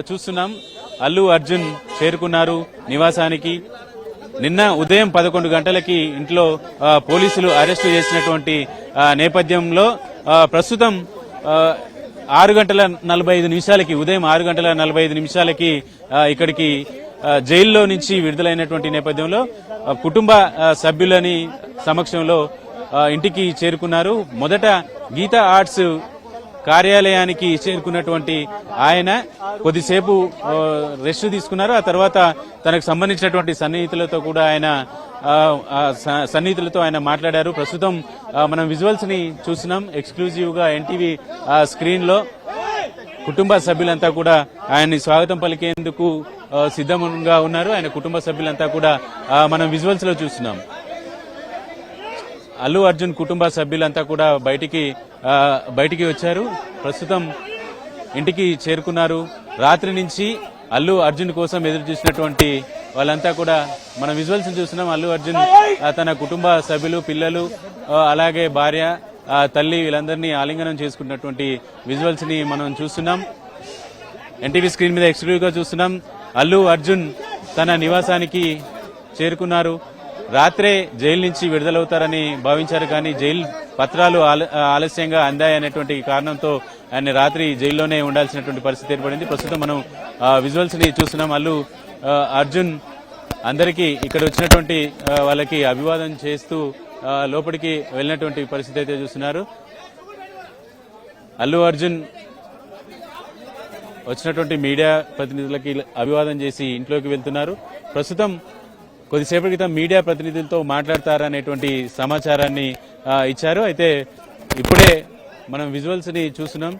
చూస్తున్నాం. అల్లు అర్జున్ చేరుకున్నారు నివాసానికి. నిన్న ఉదయం 11 గంటలకి ఇంట్లో పోలీసులు అరెస్టు చేసినటువంటి నేపథ్యంలో ప్రస్తుతం 6 గంటల 45 నిమిషాలకి ఉదయం 6 గంటల 45 నిమిషాలకి ఇక్కడికి జైల్లో నుంచి విడుదలైనటువంటి నేపథ్యంలో కుటుంబ సభ్యులని సమక్షంలో ఇంటికి చేరుకున్నారు. మొదట గీతా ఆర్ట్స్ కార్యాలయానికి చేరుకున్నటువంటి ఆయన కొద్దిసేపు రెస్ట్ తీసుకున్నారు. ఆ తర్వాత తనకు సంబంధించినటువంటి సన్నిహితులతో కూడా ఆయన మాట్లాడారు. ప్రస్తుతం మనం విజువల్స్ ని చూస్తున్నాం. ఎక్స్క్లూజివ్ గా ఎన్టీవీ స్క్రీన్ లో కుటుంబ సభ్యులంతా కూడా ఆయన్ని స్వాగతం పలికేందుకు సిద్ధంగా ఉన్నారు. ఆయన కుటుంబ సభ్యులంతా కూడా మనం విజువల్స్ లో చూస్తున్నాం. అల్లు అర్జున్ కుటుంబ సభ్యులంతా కూడా బయటికి వచ్చారు. ప్రస్తుతం ఇంటికి చేరుకున్నారు. రాత్రి నుంచి అల్లు అర్జున్ కోసం ఎదురు చూసినటువంటి వాళ్ళంతా కూడా మనం విజువల్స్ చూస్తున్నాం. అల్లు అర్జున్ తన కుటుంబ సభ్యులు, పిల్లలు, అలాగే భార్య, తల్లి వీళ్ళందరినీ ఆలింగనం చేసుకున్నటువంటి విజువల్స్ ని మనం చూస్తున్నాం. ఎన్టీవీ స్క్రీన్ మీద ఎక్స్క్లూజివ్ గా చూస్తున్నాం. అల్లు అర్జున్ తన నివాసానికి చేరుకున్నారు. రాత్రే జైలు నుంచి విడుదలవుతారని భావించారు, కానీ జైలు పత్రాలు ఆలస్యంగా అందాయనేటువంటి కారణంతో ఆయన రాత్రి జైల్లోనే ఉండాల్సినటువంటి పరిస్థితి ఏర్పడింది. ప్రస్తుతం మనం విజువల్స్ ని చూస్తున్నాం. అల్లు అర్జున్ అందరికీ ఇక్కడ వచ్చినటువంటి వాళ్ళకి అభివాదం చేస్తూ లోపలికి వెళ్ళినటువంటి పరిస్థితి అయితే చూస్తున్నారు. అల్లు అర్జున్ వచ్చినటువంటి మీడియా ప్రతినిధులకి అభివాదం చేసి ఇంట్లోకి వెళ్తున్నారు. ప్రస్తుతం కొద్దిసేపటి క్రితం మీడియా ప్రతినిధులతో మాట్లాడతారనేటువంటి సమాచారాన్ని ఇచ్చారు. అయితే ఇప్పుడే మనం విజువల్స్ ని చూస్తున్నాం.